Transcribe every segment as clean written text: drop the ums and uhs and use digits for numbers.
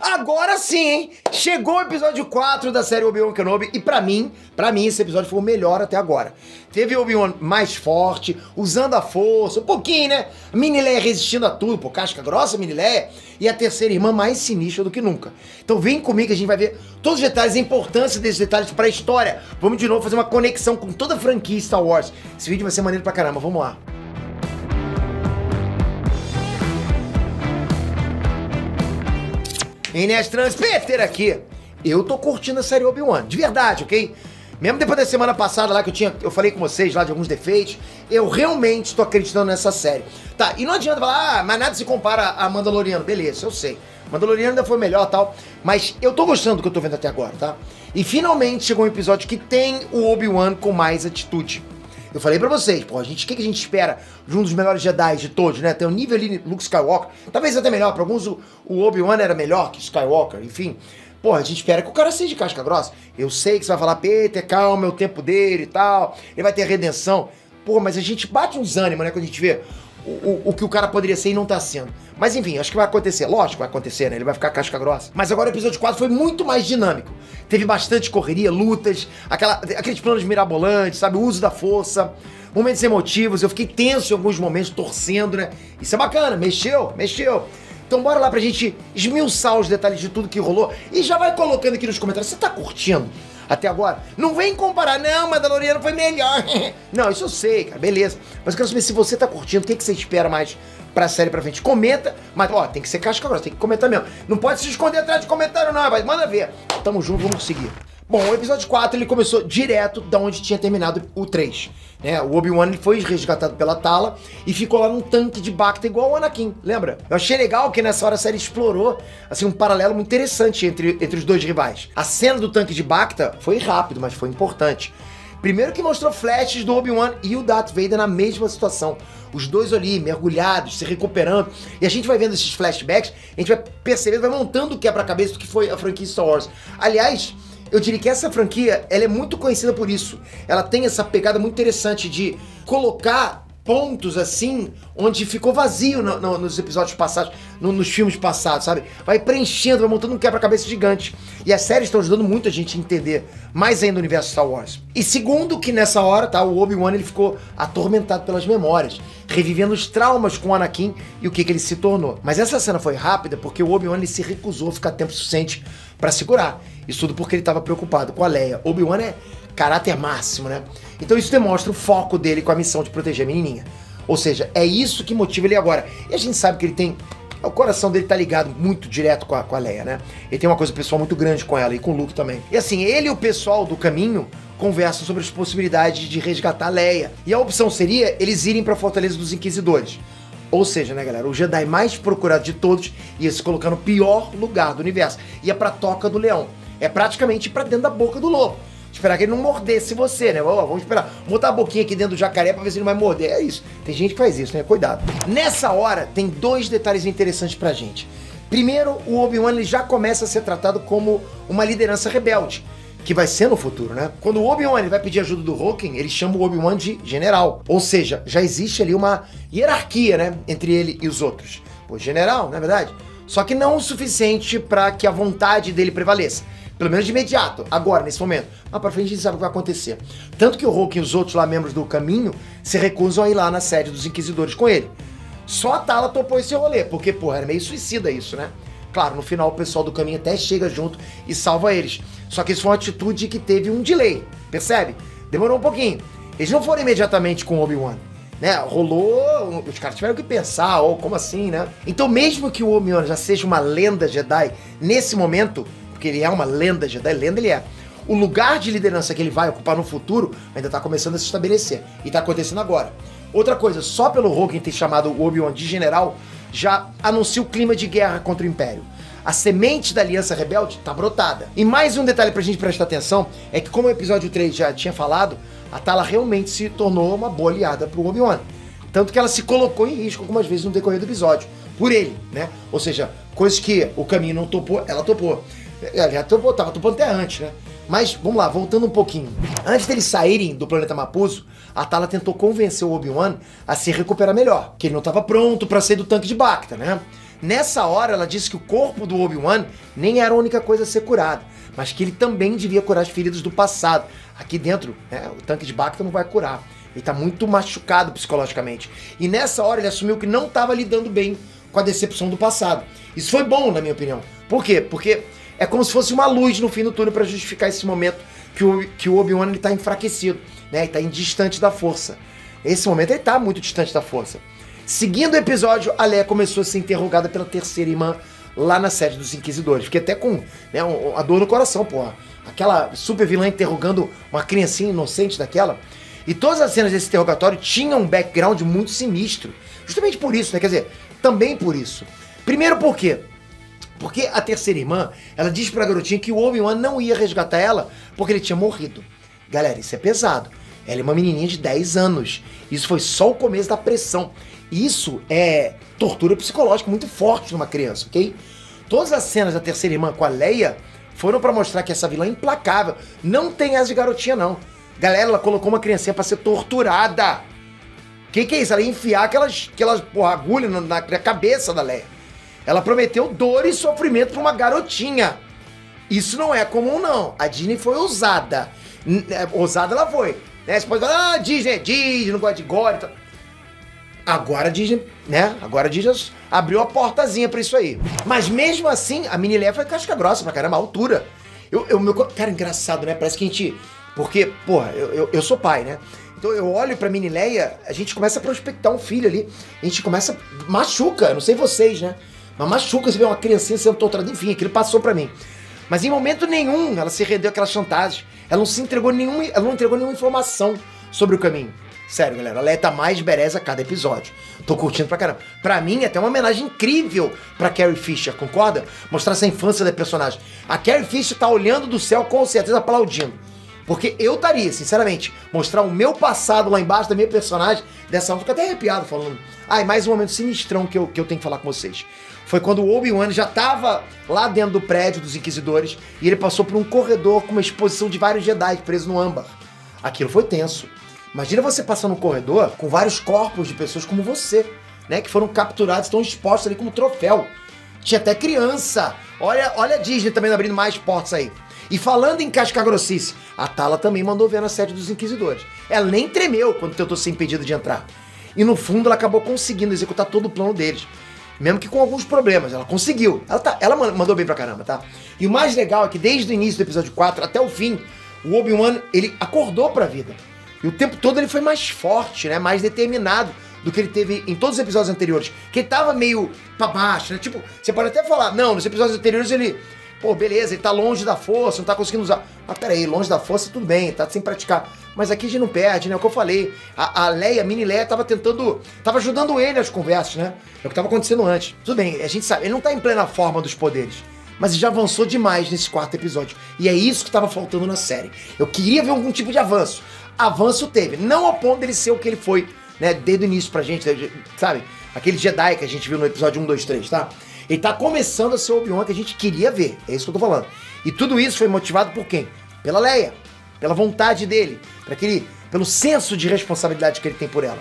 Agora sim, hein? Chegou o episódio 4 da série Obi-Wan Kenobi e pra mim esse episódio foi o melhor até agora. Teve Obi-Wan mais forte, usando a força, um pouquinho, né? A Mini Leia resistindo a tudo, pô, casca grossa, Mini Leia, e a terceira irmã mais sinistra do que nunca. Então vem comigo que a gente vai ver todos os detalhes, a importância desses detalhes pra história. Vamos de novo fazer uma conexão com toda a franquia Star Wars. Esse vídeo vai ser maneiro pra caramba, vamos lá. Inês Trans, Peter aqui. Eu tô curtindo a série Obi-Wan, de verdade, ok? Mesmo depois da semana passada lá que eu falei com vocês lá de alguns defeitos, eu realmente tô acreditando nessa série. Tá, e não adianta falar, mas nada se compara a Mandaloriano. Beleza, eu sei. Mandaloriano ainda foi melhor e tal, mas eu tô gostando do que eu tô vendo até agora, tá? E finalmente chegou um episódio que tem o Obi-Wan com mais atitude. Eu falei pra vocês, pô, o que a gente espera de um dos melhores Jedi de todos, né? Tem um nível ali, Luke Skywalker, talvez até melhor, pra alguns o Obi-Wan era melhor que Skywalker, enfim. Pô, a gente espera que o cara seja de casca grossa. Eu sei que você vai falar, Peter, calma, é o tempo dele e tal, ele vai ter a redenção. Pô, mas a gente bate uns ânimos, né, quando a gente vê o que o cara poderia ser e não tá sendo. Mas enfim, acho que vai acontecer. Lógico que vai acontecer, né? Ele vai ficar casca grossa. Mas agora o episódio 4 foi muito mais dinâmico. Teve bastante correria, lutas, aqueles planos mirabolantes, sabe? O uso da força, momentos emotivos. Eu fiquei tenso em alguns momentos, torcendo, né? Isso é bacana, mexeu. Então bora lá pra gente esmiuçar os detalhes de tudo que rolou. E já vai colocando aqui nos comentários, você tá curtindo até agora? Não vem comparar, não, Mandaloriano foi melhor. Não, isso eu sei, cara, beleza. Mas eu quero saber se você tá curtindo, o que você espera mais pra série pra frente. Comenta, mas ó, tem que ser casca grossa, tem que comentar mesmo. Não pode se esconder atrás de comentário não, mas manda ver. Tamo junto, vamos seguir. Bom, o episódio 4 ele começou direto da onde tinha terminado o 3. Né? O Obi-Wan foi resgatado pela Tala e ficou lá num tanque de Bacta igual o Anakin, lembra? Eu achei legal que nessa hora a série explorou assim, um paralelo muito interessante entre os dois rivais. A cena do tanque de Bacta foi rápido, mas foi importante. Primeiro que mostrou flashes do Obi-Wan e o Darth Vader na mesma situação. Os dois ali, mergulhados, se recuperando. E a gente vai vendo esses flashbacks, a gente vai percebendo, vai montando o quebra-cabeça do que foi a franquia Star Wars. Aliás, eu diria que essa franquia, ela é muito conhecida por isso. Ela tem essa pegada muito interessante de colocar pontos assim, onde ficou vazio nos episódios passados, nos filmes passados, sabe? Vai preenchendo, vai montando um quebra-cabeça gigante. E as séries estão ajudando muito a gente a entender mais ainda o universo Star Wars. E segundo que nessa hora, tá, o Obi-Wan ele ficou atormentado pelas memórias, revivendo os traumas com o Anakin e o que ele se tornou. Mas essa cena foi rápida porque o Obi-Wan ele se recusou a ficar tempo suficiente pra segurar. Isso tudo porque ele estava preocupado com a Leia. Obi-Wan é caráter máximo, né? Então isso demonstra o foco dele com a missão de proteger a menininha. Ou seja, é isso que motiva ele agora. E a gente sabe que ele tem... O coração dele tá ligado muito direto com a Leia, né? Ele tem uma coisa pessoal muito grande com ela e com o Luke também. E assim, ele e o pessoal do caminho conversam sobre as possibilidades de resgatar a Leia. E a opção seria eles irem pra Fortaleza dos Inquisidores. Ou seja, né, galera, o Jedi mais procurado de todos ia se colocar no pior lugar do universo. Ia pra Toca do Leão. É praticamente pra dentro da boca do lobo. Esperar que ele não mordesse você, né? Vamos esperar. Vamos botar a boquinha aqui dentro do jacaré pra ver se ele não vai morder. É isso. Tem gente que faz isso, né? Cuidado. Nessa hora, tem dois detalhes interessantes pra gente. Primeiro, o Obi-Wan ele já começa a ser tratado como uma liderança rebelde. Que vai ser no futuro, né? Quando o Obi-Wan ele vai pedir ajuda do Hawking, ele chama o Obi-Wan de general. Ou seja, já existe ali uma hierarquia, né? Entre ele e os outros. Pô, general, não é verdade? Só que não o suficiente pra que a vontade dele prevaleça. Pelo menos de imediato, agora, nesse momento. Mas pra frente a gente sabe o que vai acontecer. Tanto que o Hawking e os outros lá, membros do caminho, se recusam a ir lá na sede dos Inquisidores com ele. Só a Tala topou esse rolê, porque, porra, era meio suicida isso, né? Claro, no final o pessoal do caminho até chega junto e salva eles. Só que isso foi uma atitude que teve um delay, percebe? Demorou um pouquinho. Eles não foram imediatamente com o Obi-Wan. Né, rolou, os caras tiveram que pensar, ou como assim, né? Então mesmo que o Obi-Wan já seja uma lenda Jedi, nesse momento, porque ele é uma lenda Jedi, lenda ele é, o lugar de liderança que ele vai ocupar no futuro ainda tá começando a se estabelecer, e tá acontecendo agora. Outra coisa, só pelo Hawking ter chamado o Obi-Wan de general, já anuncia o clima de guerra contra o Império. A semente da Aliança Rebelde tá brotada. E mais um detalhe pra gente prestar atenção, é que como o episódio 3 já tinha falado, a Tala realmente se tornou uma boa aliada pro Obi-Wan. Tanto que ela se colocou em risco algumas vezes no decorrer do episódio. Por ele, né? Ou seja, coisas que o caminho não topou, ela topou. Ela já topou, tava topando até antes, né? Mas, vamos lá, voltando um pouquinho. Antes deles saírem do planeta Mapuzo, a Tala tentou convencer o Obi-Wan a se recuperar melhor. Que ele não tava pronto pra sair do tanque de Bacta, né? Nessa hora, ela disse que o corpo do Obi-Wan nem era a única coisa a ser curada, mas que ele também devia curar as feridas do passado. Aqui dentro, né, o tanque de Bacta não vai curar. Ele tá muito machucado psicologicamente. E nessa hora ele assumiu que não estava lidando bem com a decepção do passado. Isso foi bom, na minha opinião. Por quê? Porque é como se fosse uma luz no fim do túnel para justificar esse momento que o Obi-Wan ele tá enfraquecido, né? Ele tá distante da força. Esse momento ele tá muito distante da força. Seguindo o episódio, a Leia começou a ser interrogada pela terceira irmã lá na sede dos Inquisidores. Fiquei até com, né, a dor no coração, porra. Aquela super vilã interrogando uma criancinha inocente daquela. E todas as cenas desse interrogatório tinham um background muito sinistro. Justamente por isso, né? Quer dizer, também por isso. Primeiro por quê? Porque a terceira irmã, ela diz pra garotinha que o Obi-Wan não ia resgatar ela porque ele tinha morrido. Galera, isso é pesado. Ela é uma menininha de 10 anos. Isso foi só o começo da pressão. Isso é tortura psicológica muito forte numa criança, ok? Todas as cenas da terceira irmã com a Leia foram pra mostrar que essa vilã é implacável. Não tem essa de garotinha, não. Galera, ela colocou uma criancinha pra ser torturada. Que é isso? Ela ia enfiar aquelas porra, agulha na cabeça da Leia. Ela prometeu dor e sofrimento pra uma garotinha. Isso não é comum, não. A Disney foi ousada. Ousada ela foi. Né? Você pode falar, Disney, não gosta de gore e tal. Agora a Disney, né? Agora a Disney abriu a portazinha pra isso aí. Mas mesmo assim, a mini Leia foi casca grossa pra caramba, a altura. Cara, engraçado, né? Parece que a gente... Porque, porra, eu sou pai, né? Então eu olho pra mini Leia, a gente começa a prospectar um filho ali. A gente começa... Machuca, não sei vocês, né? Mas machuca você vê uma criancinha sendo torturada. Enfim, aquilo passou pra mim. Mas em momento nenhum ela se rendeu àquela chantagem. Ela não entregou nenhuma informação sobre o caminho. Sério, galera, a Leia tá mais badass a cada episódio. Tô curtindo pra caramba. Pra mim, é até uma homenagem incrível pra Carrie Fisher, concorda? Mostrar essa infância da personagem. A Carrie Fisher tá olhando do céu, com certeza, aplaudindo. Porque eu estaria, sinceramente, mostrar o meu passado lá embaixo da minha personagem, dessa forma, fico até arrepiado falando. Ah, e mais um momento sinistrão que eu tenho que falar com vocês. Foi quando o Obi-Wan já tava lá dentro do prédio dos Inquisidores e ele passou por um corredor com uma exposição de vários Jedi presos no âmbar. Aquilo foi tenso. Imagina você passando um corredor com vários corpos de pessoas como você, né? Que foram capturados, estão expostos ali como troféu. Tinha até criança. Olha a Disney também abrindo mais portas aí. E falando em casca-grossice, a Tala também mandou ver na sede dos Inquisidores. Ela nem tremeu quando tentou ser impedida de entrar. E no fundo ela acabou conseguindo executar todo o plano deles. Mesmo que com alguns problemas, ela conseguiu. Ela mandou bem pra caramba, tá? E o mais legal é que desde o início do episódio 4 até o fim, o Obi-Wan, ele acordou pra vida. E o tempo todo ele foi mais forte, né? Mais determinado do que ele teve em todos os episódios anteriores. Que ele tava meio pra baixo, né? Tipo, você pode até falar, não, nos episódios anteriores ele... Pô, beleza, ele tá longe da força, não tá conseguindo usar. Mas peraí, longe da força tudo bem, tá sem praticar. Mas aqui a gente não perde, né? É o que eu falei. A Leia, a mini Leia, tava ajudando ele nas conversas, né? É o que tava acontecendo antes. Tudo bem, a gente sabe, ele não tá em plena forma dos poderes. Mas ele já avançou demais nesse quarto episódio. E é isso que tava faltando na série. Eu queria ver algum tipo de avanço. Avanço teve. Não ao ponto dele ser o que ele foi, né? Desde o início pra gente, sabe? Aquele Jedi que a gente viu no episódio 1, 2, 3, tá? Ele tá começando a ser o Obi-Wan que a gente queria ver. É isso que eu tô falando. E tudo isso foi motivado por quem? Pela Leia. Pela vontade dele. Pelo senso de responsabilidade que ele tem por ela.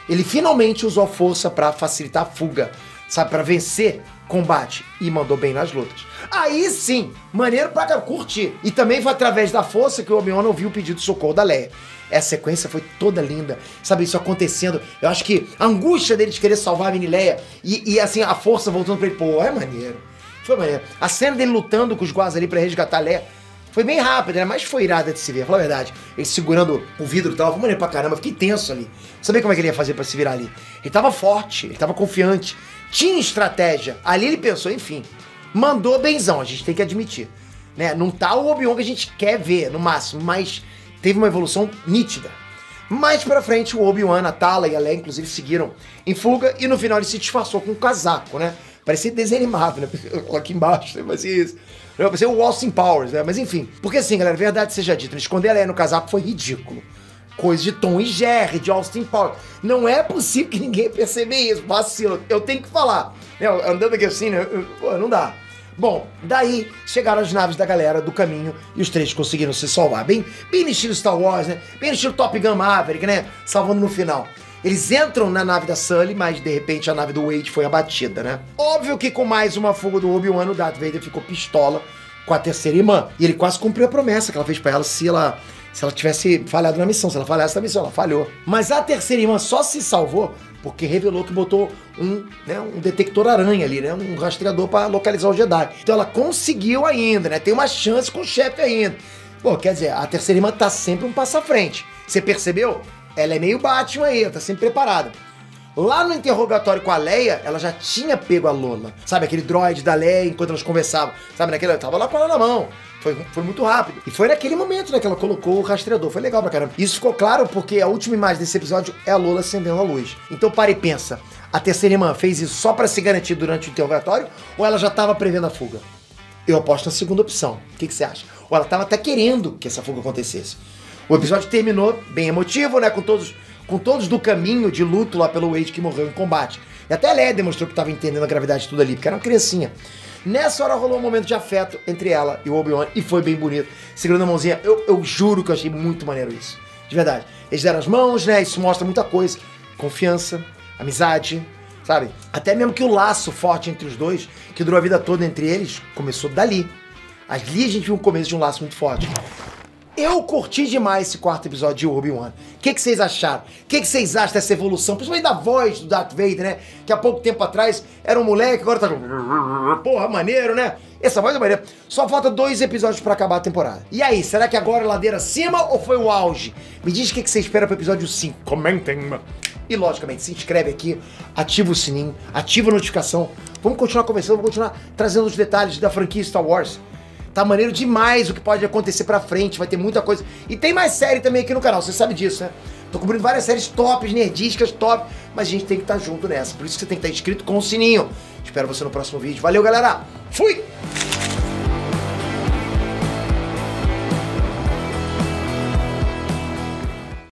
Ele finalmente usou a força pra facilitar a fuga. Sabe? Pra vencer combate. E mandou bem nas lutas. Aí sim, maneiro pra curtir. E também foi através da força que o Obi-Wan ouviu o pedido de socorro da Leia. Essa sequência foi toda linda, sabe, isso acontecendo. Eu acho que a angústia dele de querer salvar a mini Leia e assim, a força voltando pra ele, pô, é maneiro. Foi maneiro. A cena dele lutando com os guardas ali pra resgatar a Leia foi bem rápida, né? Mas foi irada de se ver, fala a verdade. Ele segurando o vidro e tal, foi maneiro pra caramba, fiquei tenso ali. Sabia como é que ele ia fazer pra se virar ali? Ele tava forte, ele tava confiante, tinha estratégia. Ali ele pensou, enfim, mandou benzão, a gente tem que admitir. Né? Não tá o Obi-Wan que a gente quer ver, no máximo, mas teve uma evolução nítida. Mais pra frente, o Obi-Wan, a Tala e a Leia, inclusive, seguiram em fuga e no final ele se disfarçou com um casaco, né? Parecia desanimado, né? Aqui embaixo, né? Mas isso. Parecia o Austin Powers, né? Mas enfim. Porque assim, galera, verdade seja dita, esconder a Leia no casaco foi ridículo. Coisa de Tom e Jerry, de Austin Powers. Não é possível que ninguém perceba isso. Vacilo. Eu tenho que falar. Andando aqui assim, né? Não dá. Bom, daí chegaram as naves da galera do caminho e os três conseguiram se salvar. Bem no estilo Star Wars, né? Bem no estilo Top Gun Maverick, né? Salvando no final. Eles entram na nave da Sully, mas de repente a nave do Wade foi abatida, né? Óbvio que com mais uma fuga do Obi-Wan, o Darth Vader ficou pistola com a terceira irmã. E ele quase cumpriu a promessa que ela fez pra ela se ela tivesse falhado na missão. Se ela falhasse na missão, ela falhou. Mas a terceira irmã só se salvou porque revelou que botou um detector aranha ali, né? Um rastreador pra localizar o Jedi. Então ela conseguiu ainda, né? Tem uma chance com o chefe ainda. Pô, quer dizer, a terceira irmã tá sempre um passo à frente. Você percebeu? Ela é meio Batman aí, ela tá sempre preparada. Lá no interrogatório com a Leia, ela já tinha pego a Lola. Sabe, aquele droid da Leia enquanto elas conversavam. Sabe, naquele... Tava lá com ela na mão. Foi muito rápido. E foi naquele momento, né, que ela colocou o rastreador. Foi legal pra caramba. Isso ficou claro porque a última imagem desse episódio é a Lola acendendo a luz. Então para e pensa. A terceira irmã fez isso só pra se garantir durante o interrogatório ou ela já tava prevendo a fuga? Eu aposto na segunda opção. O que você acha? Ou ela tava até querendo que essa fuga acontecesse. O episódio terminou bem emotivo, né, com todos do caminho de luto lá pelo Wade que morreu em combate. E até a Leia demonstrou que tava entendendo a gravidade de tudo ali, porque era uma criancinha. Nessa hora rolou um momento de afeto entre ela e o Obi-Wan e foi bem bonito. Segurando a mãozinha, eu juro que eu achei muito maneiro isso. De verdade. Eles deram as mãos, né? Isso mostra muita coisa. Confiança, amizade, sabe? Até mesmo que o laço forte entre os dois, que durou a vida toda entre eles, começou dali. Ali a gente viu o começo de um laço muito forte. Eu curti demais esse quarto episódio de Obi-Wan. O que vocês acharam? O que vocês acham dessa evolução? Principalmente da voz do Darth Vader, né? Que há pouco tempo atrás era um moleque, agora tá... Porra, maneiro, né? Essa voz é maneira. Só falta 2 episódios pra acabar a temporada. E aí, será que agora é ladeira acima ou foi o auge? Me diz o que você espera pro episódio 5. Comentem. E, logicamente, se inscreve aqui, ativa o sininho, ativa a notificação. Vamos continuar conversando, vamos continuar trazendo os detalhes da franquia Star Wars. Tá maneiro demais o que pode acontecer pra frente, vai ter muita coisa. E tem mais série também aqui no canal, você sabe disso, né? Tô cobrindo várias séries tops, nerdísticas, top, mas a gente tem que estar junto nessa. Por isso que você tem que estar inscrito com o sininho. Espero você no próximo vídeo. Valeu, galera! Fui!